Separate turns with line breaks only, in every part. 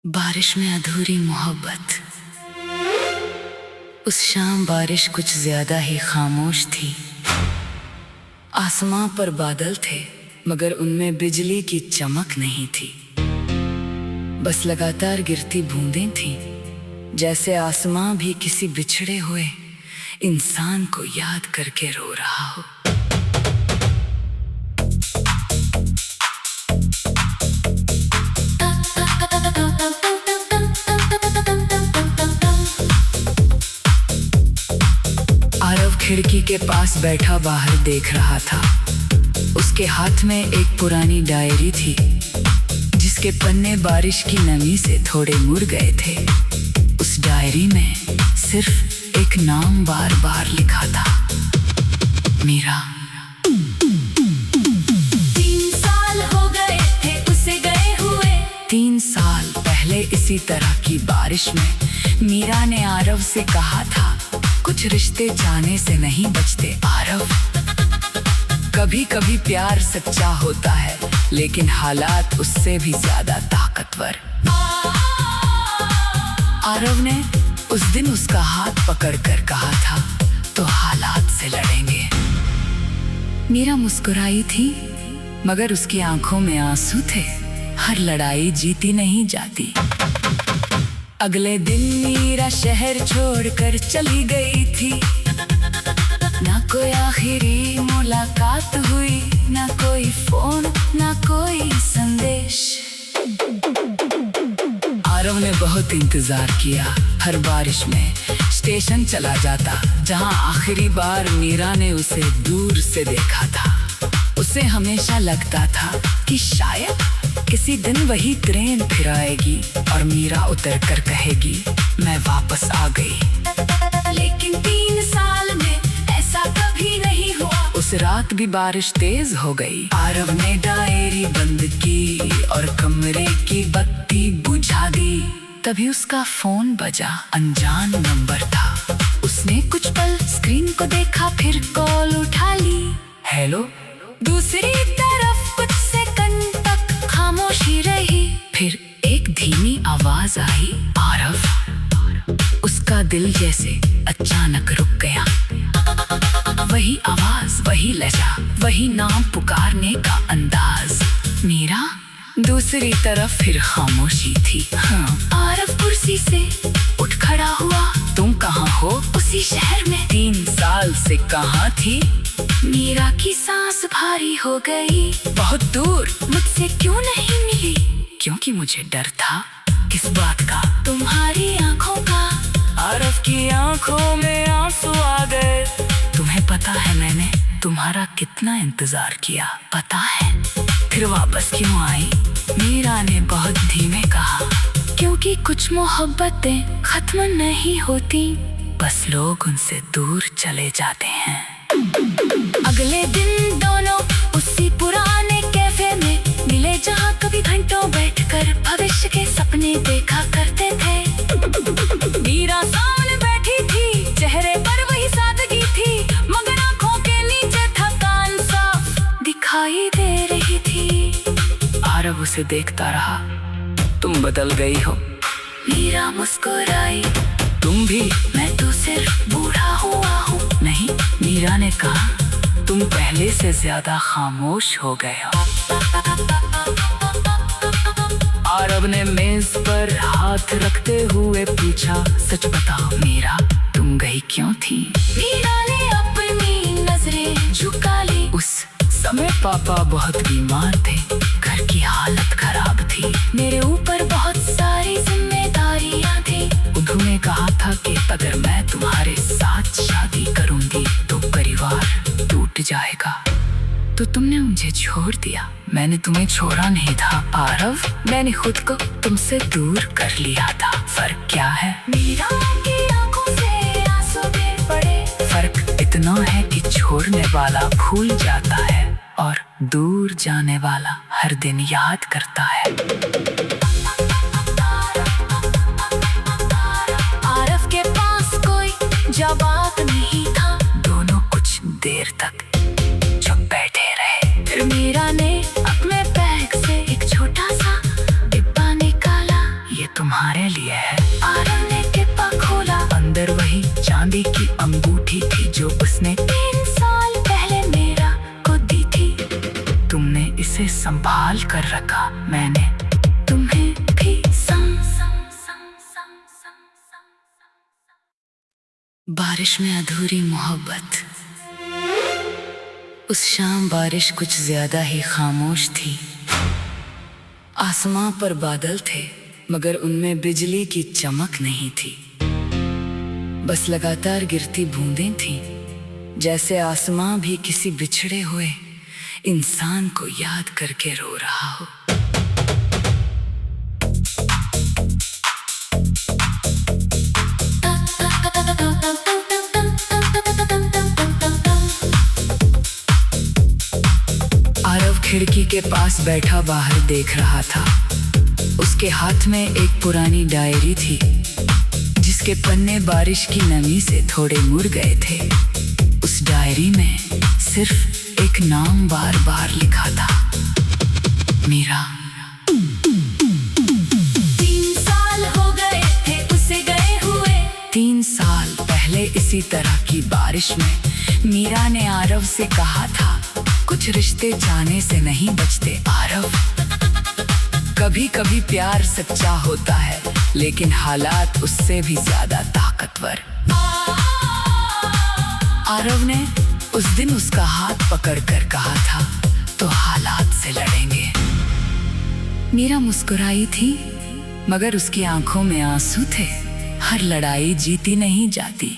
बारिश में अधूरी मोहब्बत। उस शाम बारिश कुछ ज्यादा ही खामोश थी। आसमां पर बादल थे मगर उनमें बिजली की चमक नहीं थी। बस लगातार गिरती बूंदें थीं, जैसे आसमां भी किसी बिछड़े हुए इंसान को याद करके रो रहा हो। आरव खिड़की के पास बैठा बाहर देख रहा था। उसके हाथ में एक पुरानी डायरी थी जिसके पन्ने बारिश की नमी से थोड़े मुड़ गए थे। उस डायरी में सिर्फ एक नाम बार बार लिखा था, मीरा।
3 साल हो गए थे उसे गए हुए।
3 साल पहले इसी तरह की बारिश में मीरा ने आरव से कहा था, कुछ रिश्ते जाने से नहीं बचते आरव। कभी कभी प्यार सच्चा होता है लेकिन हालात उससे भी ज्यादा ताकतवर। आरव ने उस दिन उसका हाथ पकड़कर कहा था, तो हालात से लड़ेंगे। मीरा मुस्कुराई थी मगर उसकी आंखों में आंसू थे। हर लड़ाई जीती नहीं जाती। अगले दिन मीरा शहर छोड़कर चली गई थी। ना कोई आखिरी मुलाकात हुई, ना कोई फोन, ना कोई संदेश। आरव ने बहुत इंतजार किया। हर बारिश में स्टेशन चला जाता जहां आखिरी बार मीरा ने उसे दूर से देखा था। उसे हमेशा लगता था कि शायद किसी दिन वही ट्रेन फिर आएगी और मीरा उतर कर कहेगी, मैं वापस आ गई।
लेकिन 3 साल में ऐसा कभी नहीं हुआ।
उस रात भी बारिश तेज हो गई। आरव ने डायरी बंद की और कमरे की बत्ती बुझा दी। तभी उसका फोन बजा। अनजान नंबर था। उसने कुछ पल स्क्रीन को देखा, फिर कॉल उठा ली। हेलो।
दूसरी तरफ कुछ सेकंड तक खामोशी रही।
फिर एक धीमी आवाज आई, आरव। उसका दिल जैसे अचानक रुक गया। वही आवाज, वही लहजा, वही नाम पुकारने का अंदाज, मीरा। दूसरी तरफ फिर खामोशी थी। हाँ।
आरव कुर्सी से उठ खड़ा हुआ।
तुम कहाँ हो?
उसी शहर में।
3 साल से कहाँ थी?
मीरा की सांस भारी हो गई।
बहुत दूर।
मुझसे क्यों नहीं मिली?
क्योंकि मुझे डर था। किस बात का?
तुम्हारी आंखों का।
आरव की आंखों में आंसू आ गए। तुम्हें पता है मैंने तुम्हारा कितना इंतजार किया, पता है? फिर वापस क्यों आई? मीरा ने बहुत धीमे कहा,
क्योंकि कुछ मोहब्बतें खत्म नहीं होती,
बस लोग उनसे दूर चले जाते हैं।
अगले दिन दोनों उसी पुराने कैफे में मिले जहां कभी घंटों बैठकर भविष्य के सपने देखा करते थे। मीरा सामने बैठी थी, चेहरे पर वही सादगी थी, मगर आंखों के नीचे थकान साफ दिखाई दे रही थी।
आरव उसे देखता रहा। तुम बदल गई हो।
मीरा मुस्कुराई।
तुम भी।
मैं तो सिर्फ बूढ़ा हुआ हूँ।
नहीं, मीरा ने कहा, तुम पहले से ज्यादा खामोश हो गए हो। आरव ने मेज पर हाथ रखते हुए पूछा, सच बताओ मीरा, तुम गई क्यों थी?
मीरा ने अपनी नजरें झुका ली।
उस समय पापा बहुत बीमार थे, घर की हालत खराब थी।
मेरे ऊपर बहुत सारी जिम्मेदारियां थी।
उन्होंने कहा था कि अगर मैं तुम्हारे साथ शादी करूंगी तो परिवार टूट जाएगा, तो तुमने मुझे छोड़ दिया। मैंने तुम्हें छोड़ा नहीं था आरव, मैंने खुद को तुमसे दूर कर लिया था। फर्क क्या है?
मीरा की आंखों से आंसू गिर पड़े।
फर्क इतना है कि छोड़ने वाला भूल जाता है और दूर जाने वाला हर दिन याद करता है।
आरव के पास कोई जवाब नहीं था।
दोनों कुछ देर तक चुप बैठे रहे।
फिर मीरा ने अपने बैग से एक छोटा सा डिब्बा निकाला।
ये ये तुम्हारे लिए है।
आरव ने डिब्बा खोला,
अंदर वही चांदी की अंगूठी थी जो उसने
3 साल पहले मेरा को दी थी।
तुमने इसे संभाल कर रखा, मैंने
तुम्हें भी
बारिश में अधूरी मोहब्बत। उस शाम बारिश कुछ ज्यादा ही खामोश थी। आसमां पर बादल थे मगर उनमें बिजली की चमक नहीं थी। बस लगातार गिरती बूंदें थीं, जैसे आसमां भी किसी बिछड़े हुए इंसान को याद करके रो रहा हो। आरव खिड़की के पास बैठा बाहर देख रहा था। उसके हाथ में एक पुरानी डायरी थी जिसके पन्ने बारिश की नमी से थोड़े मुड़ गए थे। उस डायरी में सिर्फ एक नाम बार बार लिखा था, मीरा।
3 साल हो गए थे उसे गए हुए।
3 साल पहले इसी तरह की बारिश में मीरा ने आरव से कहा था, कुछ रिश्ते जाने से नहीं बचते आरव। कभी कभी प्यार सच्चा होता है लेकिन हालात उससे भी ज्यादा ताकतवर। आरव ने उस दिन उसका हाथ पकड़कर कहा था, तो हालात से लड़ेंगे। मीरा मुस्कुराई थी मगर उसकी आंखों में आंसू थे। हर लड़ाई जीती नहीं जाती।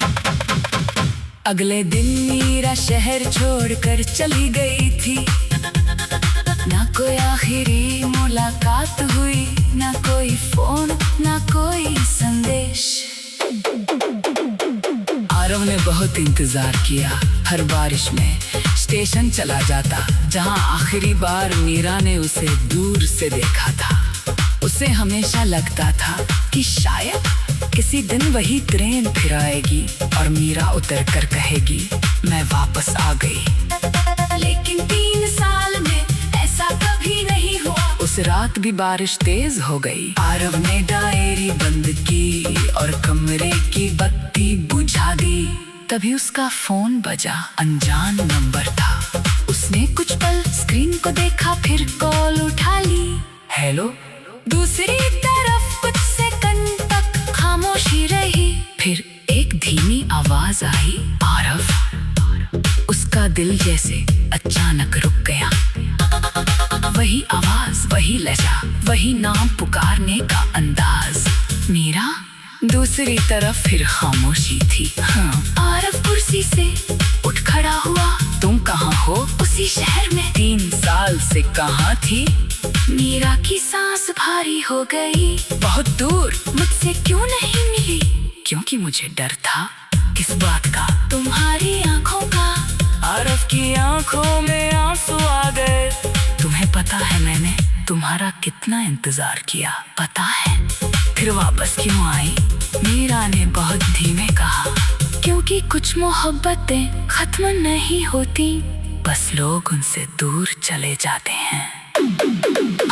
अगले दिन मीरा शहर छोड़कर चली गई थी। ना कोई आखिरी मुलाकात हुई, ना कोई फोन, ना कोई संदेश। आरव ने बहुत इंतजार किया। हर बारिश में स्टेशन चला जाता जहां आखिरी बार मीरा ने उसे दूर से देखा था। उसे हमेशा लगता था कि शायद किसी दिन वही ट्रेन फिर आएगी और मीरा उतर कर कहेगी, मैं वापस आ गई।
लेकिन 3 साल में ऐसा कभी नहीं हुआ।
उस रात भी बारिश तेज हो गई। आरव ने डायरी बंद की और कमरे की बत्ती बुझा दी। तभी उसका फोन बजा। अनजान नंबर था। उसने कुछ पल स्क्रीन को देखा, फिर कॉल उठा ली। हेलो।
दूसरी तरफ कुछ सेकंड तक खामोशी रही।
फिर एक धीमी आवाज आई, आरव। उसका दिल जैसे अचानक रुक गया। वही आवाज, वही लहजा, वही नाम पुकारने का अंदाज, मीरा। दूसरी तरफ फिर खामोशी थी। हाँ।
आरव कुर्सी से उठ खड़ा हुआ।
तुम कहाँ हो?
उसी शहर में।
3 साल से कहाँ थी?
मीरा की सांस भारी हो गई।
बहुत दूर।
मुझसे क्यों नहीं मिली?
क्योंकि मुझे डर था। किस बात का?
तुम्हारी आंखों का।
आरव की आंखों में आंसू आ गए। तुम्हें पता है मैंने तुम्हारा कितना इंतजार किया, पता है? फिर वापस क्यों आई? मीरा ने बहुत धीमे कहा,
क्योंकि कुछ मोहब्बतें खत्म नहीं होती,
बस लोग उनसे दूर चले जाते हैं।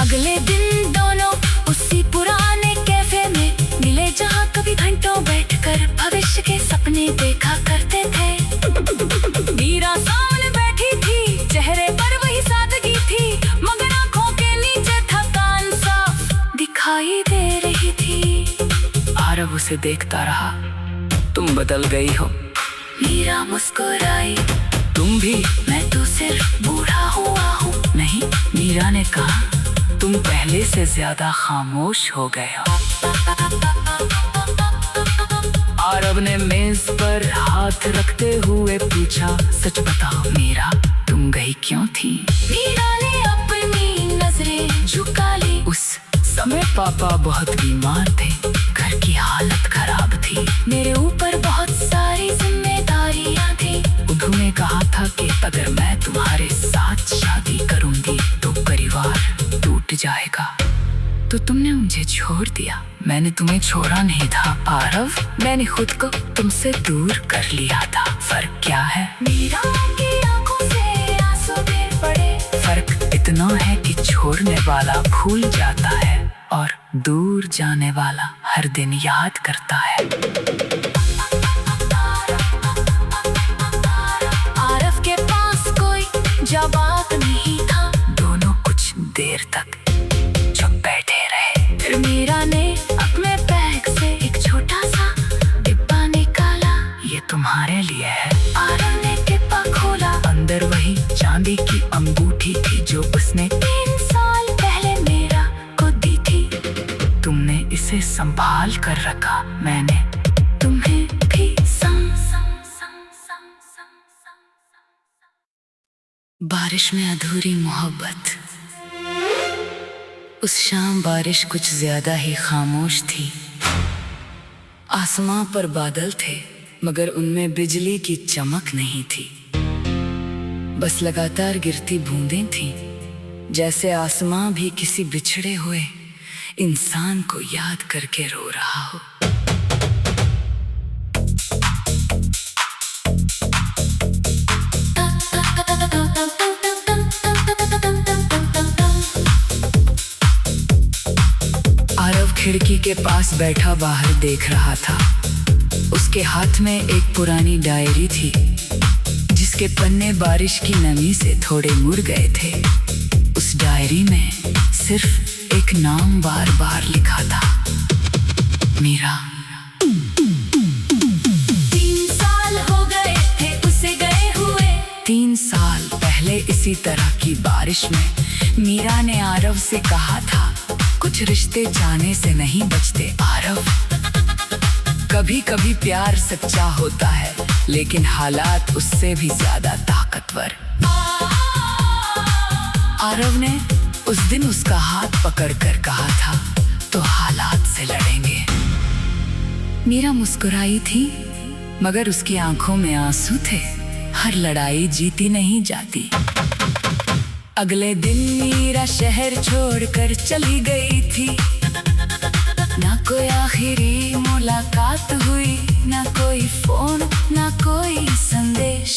अगले दिन दोनों उसी पुराने कैफे में मिले जहाँ कभी घंटों बैठकर भविष्य के सपने देखा करते थे। मीरा सामने बैठी थी, चेहरे पर वही सादगी थी, मगर आंखों के नीचे थकान साफ दिखाई दे रही थी।
आरव उसे देखता रहा। तुम बदल गई हो।
मीरा मुस्कुराई।
तुम भी।
मैं तो सिर्फ बूढ़ा हुआ हूँ।
नहीं, मीरा ने कहा, तुम पहले से ज्यादा खामोश हो गए हो। आरव ने मेज पर हाथ रखते हुए पूछा, सच बताओ मीरा, तुम गई क्यों थी?
मीरा ने अपनी नजरें झुका ली।
उस समय पापा बहुत बीमार थे, घर की हालत खराब थी,
मेरे ऊपर बहुत सारी जिम्मेदारियां थी।
उन्होंने कहा था कि अगर मैं तुम्हारे साथ शादी करूंगी तो परिवार टूट जाएगा, तो तुमने मुझे छोड़ दिया। मैंने तुम्हें छोड़ा नहीं था आरव, मैंने खुद को तुमसे दूर कर लिया था। फर्क क्या है?
मीरा की आंखों से आंसू गिर पड़े।
फर्क इतना है कि छोड़ने वाला भूल जाता है और दूर जाने वाला हर दिन याद करता है।
आरव के पास कोई जवाब नहीं था।
दोनों कुछ देर तक चुप बैठे रहे।
फिर मीरा ने अपने बैग से एक छोटा सा डिब्बा निकाला।
ये तुम्हारे लिए है।
आरव ने डिब्बा खोला।
अंदर वही चांदी की अंगूठी थी जो उसने
3 साल पहले मीरा को दी थी।
तुमने इसे संभाल कर रखा, मैंने
तुम्हें भी
बारिश में अधूरी मोहब्बत। उस शाम बारिश कुछ ज्यादा ही खामोश थी। आसमां पर बादल थे मगर उनमें बिजली की चमक नहीं थी। बस लगातार गिरती बूंदें थीं, जैसे आसमां भी किसी बिछड़े हुए इंसान को याद करके रो रहा हो। आरव खिड़की के पास बैठा बाहर देख रहा था। उसके हाथ में एक पुरानी डायरी थी जिसके पन्ने बारिश की नमी से थोड़े मुड़ गए थे। उस डायरी में सिर्फ एक नाम बार बार लिखा था, मीरा।
3 साल हो गए थे उसे गए हुए।
3 साल पहले इसी तरह की बारिश में मीरा ने आरव से कहा था, कुछ रिश्ते जाने से नहीं बचते आरव। कभी कभी प्यार सच्चा होता है लेकिन हालात उससे भी ज्यादा ताकतवर। आरव ने उस दिन उसका हाथ पकड़कर कहा था, तो हालात से लड़ेंगे। मीरा मुस्कुराई थी मगर उसकी आंखों में आंसू थे। हर लड़ाई जीती नहीं जाती। अगले दिन मीरा शहर छोड़कर चली गई थी। ना कोई आखिरी मुलाकात हुई, ना कोई फोन, ना कोई संदेश।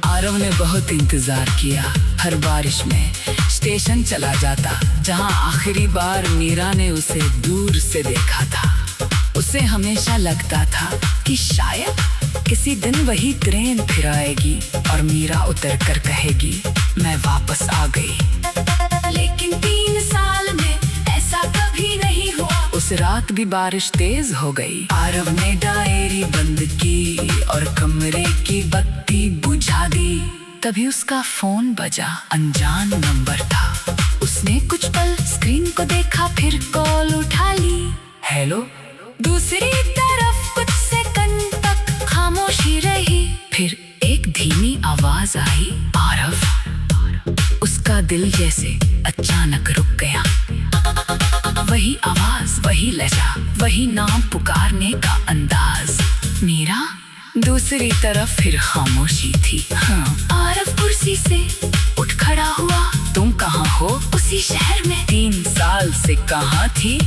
आरव ने बहुत इंतजार किया। हर बारिश में स्टेशन चला जाता जहां आखिरी बार मीरा ने उसे दूर से देखा था। उसे हमेशा लगता था कि शायद किसी दिन वही ट्रेन फिर आएगी और मीरा उतर कर कहेगी, मैं वापस आ गई।
लेकिन 3 साल में ऐसा कभी नहीं हुआ।
उस रात भी बारिश तेज हो गई। आरव ने डायरी बंद की और कमरे की बत्ती बुझा दी। तभी उसका फोन बजा। अनजान नंबर था। उसने कुछ पल स्क्रीन को देखा, फिर कॉल उठा ली। हेलो।
दूसरी तरफ कुछ सेकंड तक खामोशी रही।
फिर एक धीमी आवाज आई, आरव। उसका दिल जैसे अचानक रुक गया। वही आवाज, वही लहजा, वही नाम पुकारने का अंदाज, मीरा। दूसरी तरफ फिर खामोशी थी। हाँ।
आरव कुर्सी से उठ खड़ा हुआ।
तुम कहाँ हो?
उसी शहर में।
3 साल से कहाँ थी?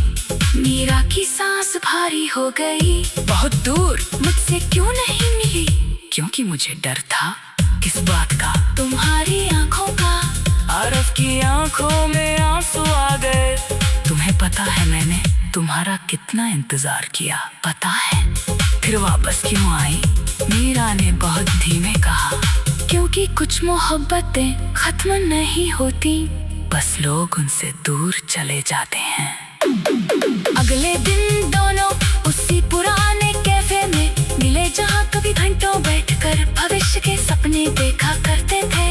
मीरा की सांस भारी हो गई।
बहुत दूर।
मुझसे क्यों नहीं मिली?
क्योंकि मुझे डर था। किस बात का?
तुम्हारी आंखों का।
आरव की आंखों में आंसू आ गए। तुम्हें पता है मैंने तुम्हारा कितना इंतजार किया, पता है? फिर वापस क्यों आई? मीरा ने बहुत धीमे कहा,
क्योंकि कुछ मोहब्बतें खत्म नहीं होती,
बस लोग उनसे दूर चले जाते हैं।
अगले दिन दोनों उसी पुराने कैफे में मिले जहाँ कभी घंटों बैठकर भविष्य के सपने देखा करते थे।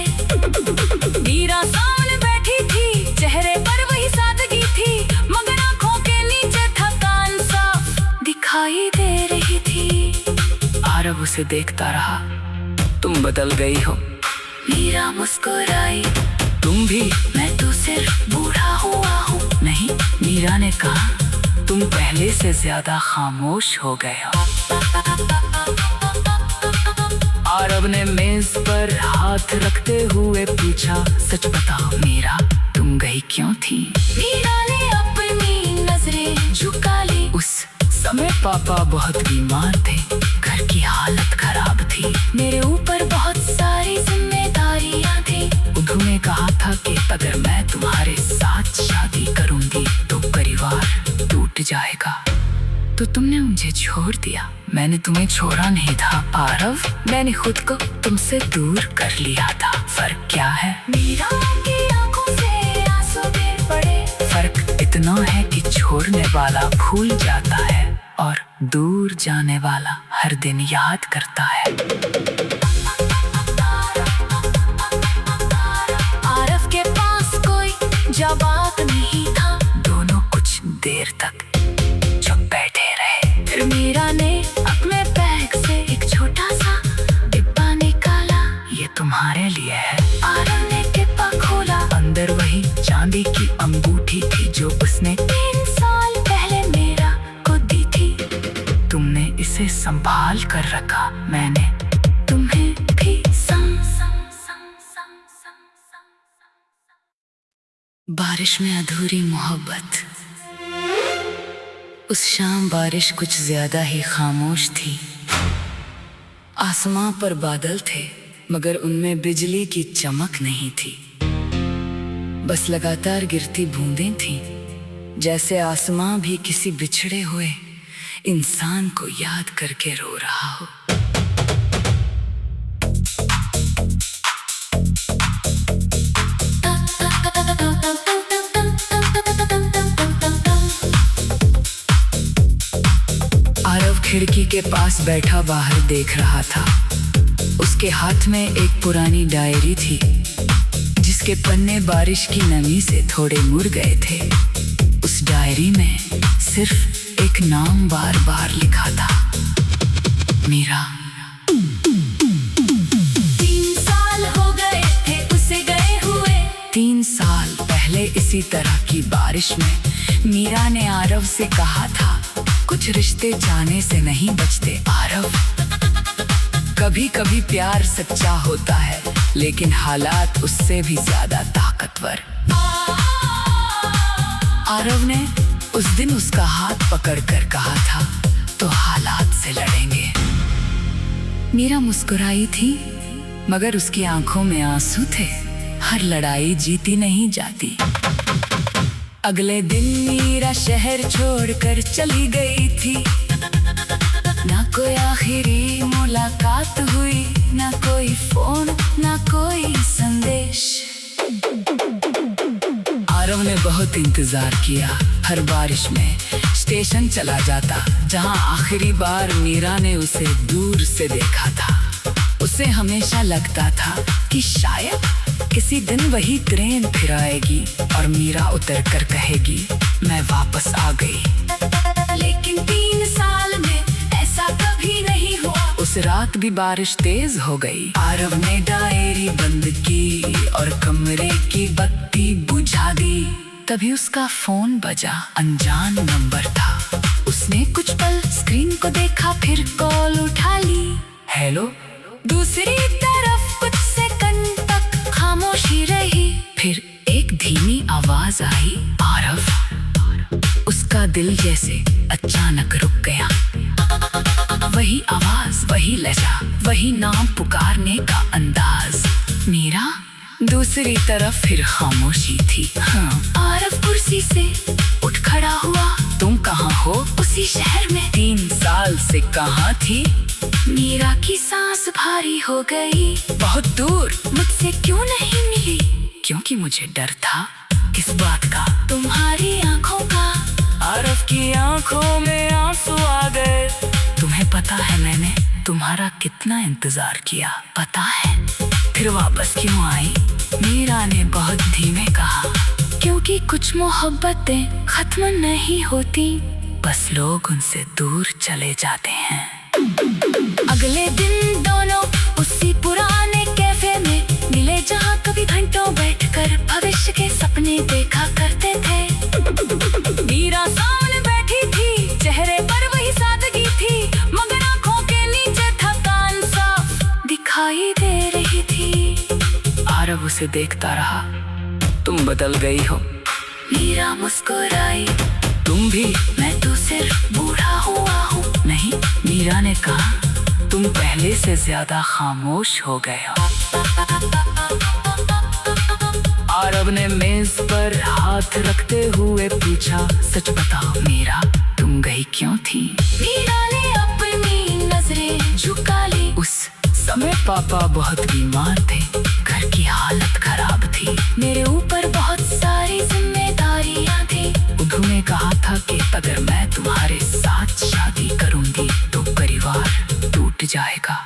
मीरा सामने बैठी थी, चेहरे पर वही सादगी थी, मगर आंखों के नीचे थकान साफ दिखाई दे रही थी।
आरव उसे देखता रहा। तुम बदल गई हो।
मीरा मुस्कुराई।
तुम भी।
मैं तो सिर्फ बूढ़ा हुआ हूँ।
नहीं, मीरा ने कहा, तुम पहले से ज्यादा खामोश हो गए हो। आरव ने मेज पर हाथ रखते हुए पूछा, सच बताओ मीरा, तुम गई क्यों थी?
मीरा ने अपनी नजरें झुका ली।
उस समय पापा बहुत बीमार थे, घर की हालत खराब थी,
मेरे ऊपर बहुत सारी जिम्मेदारियां थी।
उन्होंने कहा था कि अगर मैं तुम्हारे साथ शादी करूं तो तुमने मुझे छोड़ दिया। मैंने तुम्हें छोड़ा नहीं था आरव, मैंने खुद को तुमसे दूर कर लिया था। फर्क क्या है?
मीरा की आंखों से आंसू गिर पड़े।
फर्क इतना है कि छोड़ने वाला भूल जाता है और दूर जाने वाला हर दिन याद करता है।
आरव के पास कोई जवाब नहीं था।
दोनों कुछ देर तक चुप बैठे रहे।
फिर मीरा ने अपने बैग से एक छोटा सा डिब्बा निकाला।
ये तुम्हारे लिए है।
आरव ने डिब्बा खोला।
अंदर वही चांदी की अंगूठी थी जो उसने
3 साल पहले मीरा को दी थी।
तुमने इसे संभाल कर रखा, मैंने
तुम्हें भी
बारिश में अधूरी मोहब्बत। उस शाम बारिश कुछ ज्यादा ही खामोश थी। आसमां पर बादल थे मगर उनमें बिजली की चमक नहीं थी। बस लगातार गिरती बूंदें थीं, जैसे आसमां भी किसी बिछड़े हुए इंसान को याद करके रो रहा हो। आरव खिड़की के पास बैठा बाहर देख रहा था। उसके हाथ में एक पुरानी डायरी थी जिसके पन्ने बारिश की नमी से थोड़े मुड़ गए थे। उस डायरी में सिर्फ एक नाम बार बार लिखा था, मीरा।
3 साल हो गए थे उसे गए हुए।
3 साल पहले इसी तरह की बारिश में मीरा ने आरव से कहा था, कुछ रिश्ते जाने से नहीं बचते आरव। कभी कभी प्यार सच्चा होता है लेकिन हालात उससे भी ज्यादा ताकतवर। आरव ने उस दिन उसका हाथ पकड़कर कहा था, तो हालात से लड़ेंगे। मीरा मुस्कुराई थी मगर उसकी आंखों में आंसू थे। हर लड़ाई जीती नहीं जाती। अगले दिन मीरा शहर छोड़कर चली गई थी। ना कोई आखिरी मुलाकात हुई, ना कोई फोन, ना कोई संदेश। आरव ने बहुत इंतजार किया। हर बारिश में स्टेशन चला जाता जहां आखिरी बार मीरा ने उसे दूर से देखा था। उसे हमेशा लगता था कि शायद किसी दिन वही ट्रेन फिर आएगी और मीरा उतर कर कहेगी, मैं वापस आ गई।
लेकिन 3 साल में ऐसा कभी नहीं हुआ।
उस रात भी बारिश तेज हो गई। आरव ने डायरी बंद की और कमरे की बत्ती बुझा दी। तभी उसका फोन बजा। अनजान नंबर था। उसने कुछ पल स्क्रीन को देखा, फिर कॉल उठा ली। हेलो।
दूसरी तरफ कुछ सेकंड तक खामोशी रही।
फिर एक धीमी आवाज आई, आरव। उसका दिल जैसे अचानक रुक गया। वही आवाज, वही लहजा, वही नाम पुकारने का अंदाज, मीरा। दूसरी तरफ फिर खामोशी थी। हाँ।
आरव कुर्सी से उठ खड़ा हुआ।
तुम कहाँ हो?
उसी शहर में।
3 साल से कहाँ थी?
मीरा की सांस भारी हो गई।
बहुत दूर।
मुझसे क्यों नहीं मिली?
क्योंकि मुझे डर था। किस बात का?
तुम्हारी आंखों का।
आरव की आंखों में आंसू आ गए। तुम्हें पता है मैंने तुम्हारा कितना इंतजार किया, पता है? फिर वापस क्यों आई? मीरा ने बहुत धीमे कहा,
क्योंकि कुछ मोहब्बतें खत्म नहीं होती,
बस लोग उनसे दूर चले जाते हैं।
अगले दिन दोनों उसी पुराने कैफे में मिले जहाँ कभी घंटों बैठकर भविष्य के सपने देखा करते थे। मीरा सामने बैठी थी, चेहरे पर वही सादगी थी, मगर आंखों के नीचे थकान साफ दिखाई दे रही थी।
आरव उसे देखता रहा। तुम बदल गई हो।
मीरा मुस्कुराई।
तुम भी।
मैं तो सिर्फ बूढ़ा हुआ हूँ।
नहीं, मीरा ने कहा, तुम पहले से ज्यादा खामोश हो गए हो। आरव ने मेज पर हाथ रखते हुए पूछा, सच बताओ मीरा, तुम गई क्यों थी?
मीरा ने अपनी नजरें झुका ली।
उस समय पापा बहुत बीमार थे, घर की हालत खराब थी।
मेरे ऊपर बहुत सारी जिम्मेदारियां थी।
उन्होंने कहा था कि अगर मैं तुम्हारे साथ शादी करूंगी तो परिवार टूट जाएगा,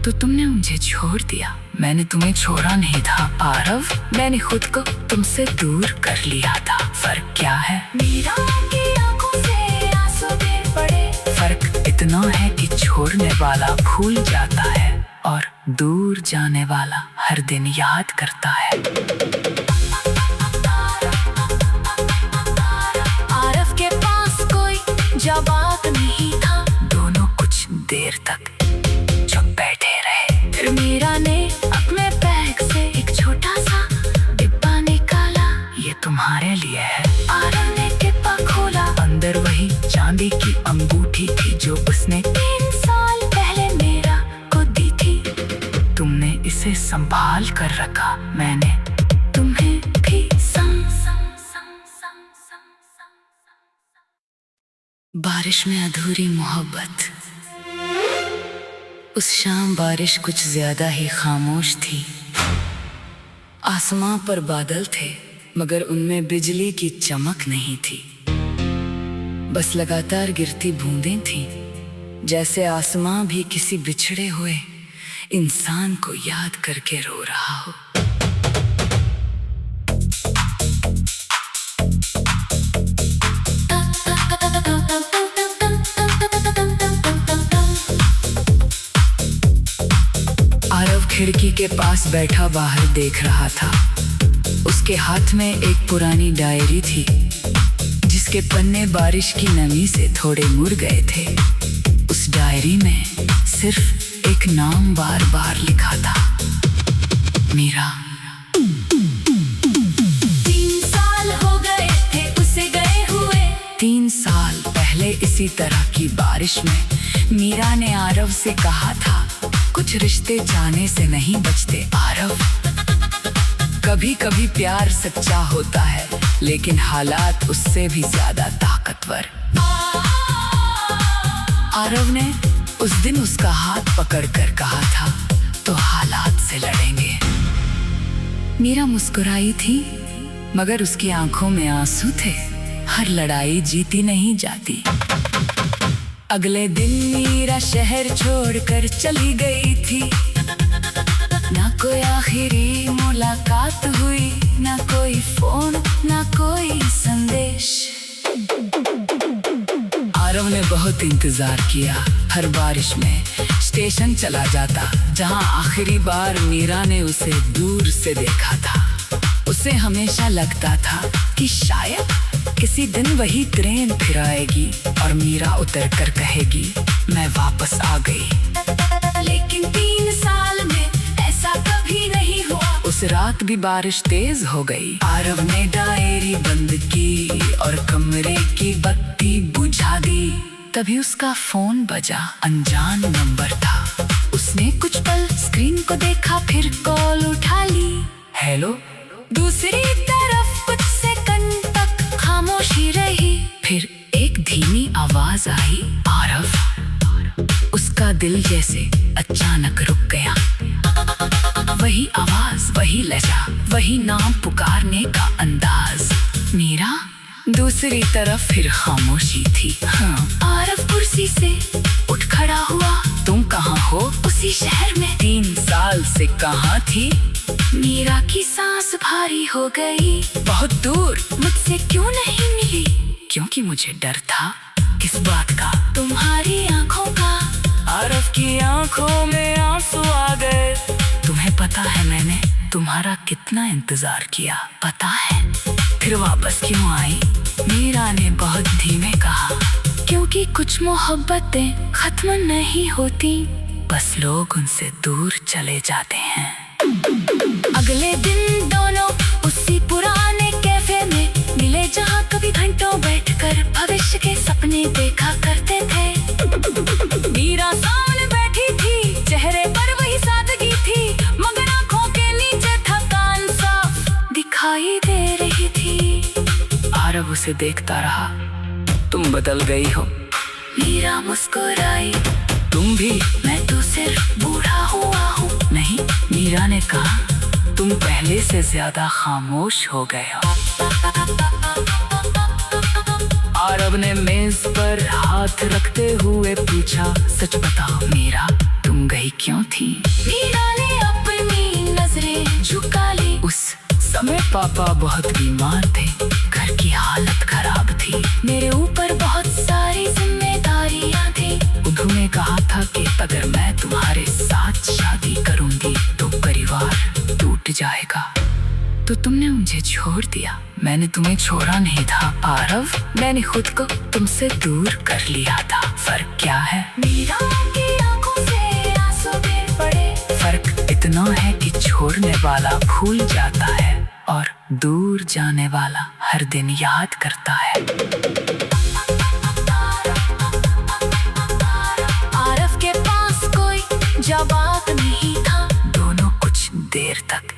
तो तुमने मुझे छोड़ दिया। मैंने तुम्हें छोड़ा नहीं था आरव, मैंने खुद को तुमसे दूर कर लिया था। फर्क क्या है?
मीरा की आंखों से आंसू गिर पड़े।
फर्क इतना है कि छोड़ने वाला भूल जाता है और दूर जाने वाला हर दिन याद करता है।
आरव के पास कोई जवाब नहीं था।
दोनों कुछ देर तक चुप बैठे रहे।
फिर मीरा ने अपने बैग से एक छोटा सा डिब्बा निकाला।
ये तुम्हारे लिए है।
आरव ने डिब्बा खोला।
अंदर वही चांदी की अंगूठी थी जो उसने
3 साल पहले मीरा को दी थी।
तुमने इसे संभाल कर रखा, मैंने
तुम्हें भी
बारिश में अधूरी मोहब्बत। उस शाम बारिश कुछ ज्यादा ही खामोश थी। आसमां पर बादल थे मगर उनमें बिजली की चमक नहीं थी। बस लगातार गिरती बूंदें थीं, जैसे आसमां भी किसी बिछड़े हुए इंसान को याद करके रो रहा हो। आरव खिड़की के पास बैठा बाहर देख रहा था। उसके हाथ में एक पुरानी डायरी थी जिसके पन्ने बारिश की नमी से थोड़े मुड़ गए थे। उस डायरी में सिर्फ एक नाम बार बार लिखा था, मीरा।
3 साल हो गए थे उसे गए हुए।
3 साल पहले इसी तरह की बारिश में मीरा ने आरव से कहा था, कुछ रिश्ते जाने से नहीं बचते आरव। कभी कभी प्यार सच्चा होता है लेकिन हालात उससे भी ज्यादा ताकतवर। आरव ने उस दिन उसका हाथ पकड़कर कहा था, तो हालात से लड़ेंगे। मीरा मुस्कुराई थी मगर उसकी आंखों में आंसू थे। हर लड़ाई जीती नहीं जाती। अगले दिन मीरा शहर छोड़कर चली गई थी। ना कोई आखिरी मुलाकात हुई, ना कोई फोन, ना कोई संदेश। आरव ने बहुत इंतजार किया। हर बारिश में स्टेशन चला जाता जहां आखिरी बार मीरा ने उसे दूर से देखा था। उसे हमेशा लगता था कि शायद किसी दिन वही ट्रेन फिर आएगी और मीरा उतर कर कहेगी, मैं वापस आ गई।
लेकिन 3 साल में ऐसा कभी नहीं हुआ।
उस रात भी बारिश तेज हो गई। आरव ने डायरी बंद की और कमरे की बत्ती बुझा दी। तभी उसका फोन बजा। अनजान नंबर था। उसने कुछ पल स्क्रीन को देखा, फिर कॉल उठा ली। हेलो।
दूसरी तरफ कुछ सेकंड तक खामोशी रही।
फिर एक धीमी आवाज आई, आरव। उसका दिल जैसे अचानक रुक गया। वही आवाज, वही लहजा, वही नाम पुकारने का अंदाज, मीरा। दूसरी तरफ फिर खामोशी थी। हाँ।
आरव कुर्सी से उठ खड़ा हुआ।
तुम कहाँ हो?
उसी शहर में।
3 साल से कहाँ थी?
मीरा की सांस भारी हो गई।
बहुत दूर।
मुझसे क्यों नहीं मिली?
क्योंकि मुझे डर था। किस बात का?
तुम्हारी आंखों का।
आरव की आंखों में आंसू आ गए। तुम्हें पता है मैंने तुम्हारा कितना इंतजार किया, पता है? फिर वापस क्यों आई? मीरा ने बहुत धीमे कहा,
क्योंकि कुछ मोहब्बतें खत्म नहीं होती,
बस लोग उनसे दूर चले जाते हैं।
अगले दिन दोनों उसी पुराने कैफे में मिले जहाँ कभी घंटों बैठकर भविष्य के सपने देखा करते थे। मीरा सामने बैठी थी, चेहरे पर वही सादगी थी, मगर आंखों के नीचे थकान साफ दिखा
उसे देखता रहा। तुम बदल गई हो।
मीरा मुस्कुराई,
तुम भी।
मैं तो सिर्फ बूढ़ा हुआ हूँ।
नहीं, मीरा ने कहा, तुम पहले से ज्यादा खामोश हो गए हो। आरव ने मेज पर हाथ रखते हुए पूछा, सच बताओ मीरा, तुम गई क्यों थी?
मीरा ने अपनी नजरें झुका ली।
उस समय पापा बहुत बीमार थे, घर की हालत खराब थी।
मेरे ऊपर बहुत सारी जिम्मेदारियां थी।
उन्होंने कहा था कि अगर मैं तुम्हारे साथ शादी करूंगी तो परिवार टूट जाएगा, तो तुमने मुझे छोड़ दिया। मैंने तुम्हें छोड़ा नहीं था आरव, मैंने खुद को तुमसे दूर कर लिया था। फर्क क्या है?
मीरा की आंखों से आंसू गिर पड़े।
फर्क इतना है कि छोड़ने वाला भूल जाता है और दूर जाने वाला हर दिन याद करता है।
आरव के पास कोई जवाब नहीं था।
दोनों कुछ देर तक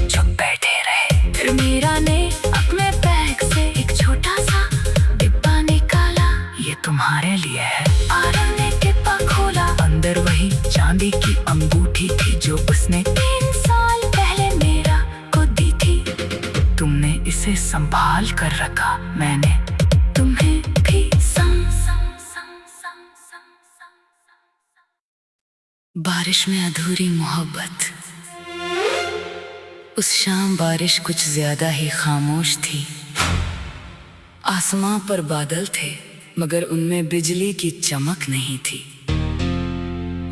चुप बैठे रहे।
फिर मीरा ने अपने बैग से एक छोटा सा डिब्बा निकाला।
ये तुम्हारे लिए है।
आरव ने डिब्बा खोला।
अंदर वही चांदी की अंगूठी थी जो उसने
3 साल पहले मीरा को दी थी।
तुमने इसे संभाल कर रखा, मैंने
तुम्हें भी
बारिश में अधूरी मोहब्बत। उस शाम बारिश कुछ ज्यादा ही खामोश थी। आसमां पर बादल थे, मगर उनमें बिजली की चमक नहीं थी।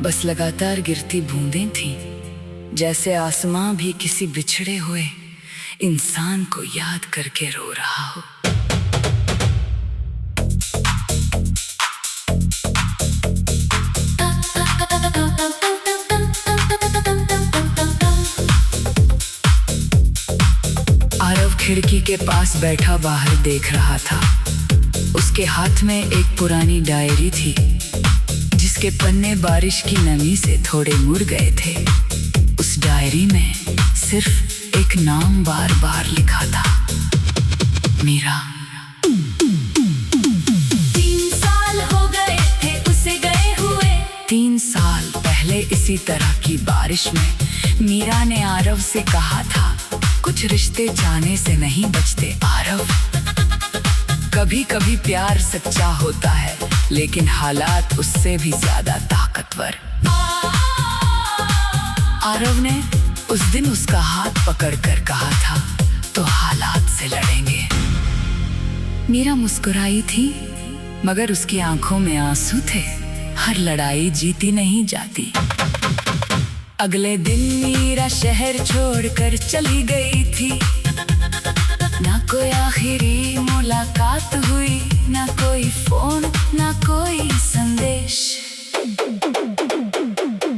बस लगातार गिरती बूंदें थीं, जैसे आसमां भी किसी बिछड़े हुए इंसान को याद करके रो रहा हो। आरव खिड़की के पास बैठा बाहर देख रहा था। उसके हाथ में एक पुरानी डायरी थी, जिसके पन्ने बारिश की नमी से थोड़े मुड़ गए थे। उस डायरी में सिर्फ एक नाम बार बार लिखा था, मीरा।
3 साल हो गए थे उसे गए हुए।
3 साल पहले इसी तरह की बारिश में मीरा ने आरव से कहा था, कुछ रिश्ते जाने से नहीं बचते आरव। कभी कभी प्यार सच्चा होता है, लेकिन हालात उससे भी ज्यादा ताकतवर। आरव ने उस दिन उसका हाथ पकड़कर कहा था, तो हालात से लड़ेंगे। मीरा मुस्कुराई थी, मगर उसकी आंखों में आंसू थे। हर लड़ाई जीती नहीं जाती। अगले दिन मीरा शहर छोड़कर चली गई थी। ना कोई आखिरी मुलाकात हुई, ना कोई फोन, ना कोई संदेश।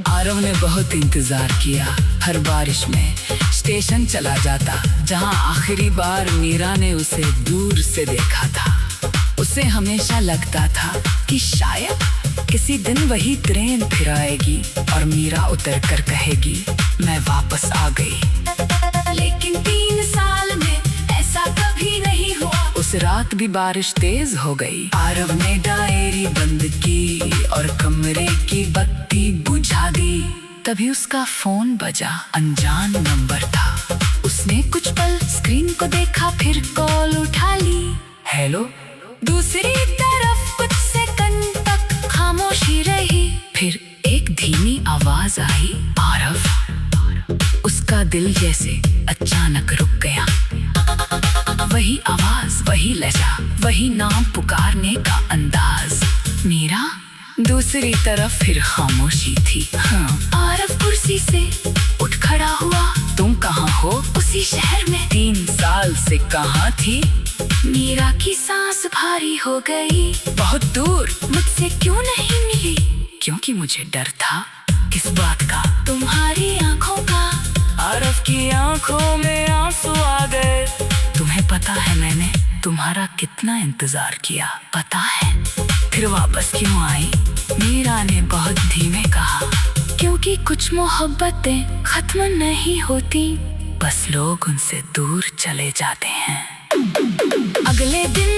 आरव ने बहुत इंतजार किया। हर बारिश में स्टेशन चला जाता, जहां आखिरी बार मीरा ने उसे दूर से देखा था। उसे हमेशा लगता था कि शायद किसी दिन वही ट्रेन फिर आएगी और मीरा उतर कर कहेगी, मैं वापस आ गई।
लेकिन 3 साल में ऐसा कभी नहीं हुआ।
उस रात भी बारिश तेज हो गई। आरव ने डायरी बंद की और कमरे की बत्ती बुझा दी। तभी उसका फोन बजा। अनजान नंबर था। उसने कुछ पल स्क्रीन को देखा, फिर कॉल उठा ली। हेलो।
दूसरी तरफ कुछ सेकंड तक खामोशी रही।
फिर एक धीमी आवाज आई, आरव। उसका दिल जैसे अचानक रुक गया। वही आवाज, वही लहजा, वही नाम पुकारने का अंदाज, मीरा। दूसरी तरफ फिर खामोशी थी। हाँ।
आरव कुर्सी से उठ खड़ा हुआ।
तुम कहाँ हो?
उसी शहर में।
3 साल से कहाँ थी?
मीरा की सांस भारी हो गई।
बहुत दूर।
मुझसे क्यों नहीं मिली?
क्योंकि मुझे डर था। किस बात का?
तुम्हारी आंखों का।
आरव की आंखों में आंसू आ गए। तुम्हें पता है मैंने तुम्हारा कितना इंतजार किया, पता है? फिर वापस क्यों आई? मीरा ने बहुत धीमे कहा,
क्योंकि कुछ मोहब्बतें खत्म नहीं होती,
बस लोग उनसे दूर चले जाते हैं।
अगले दिन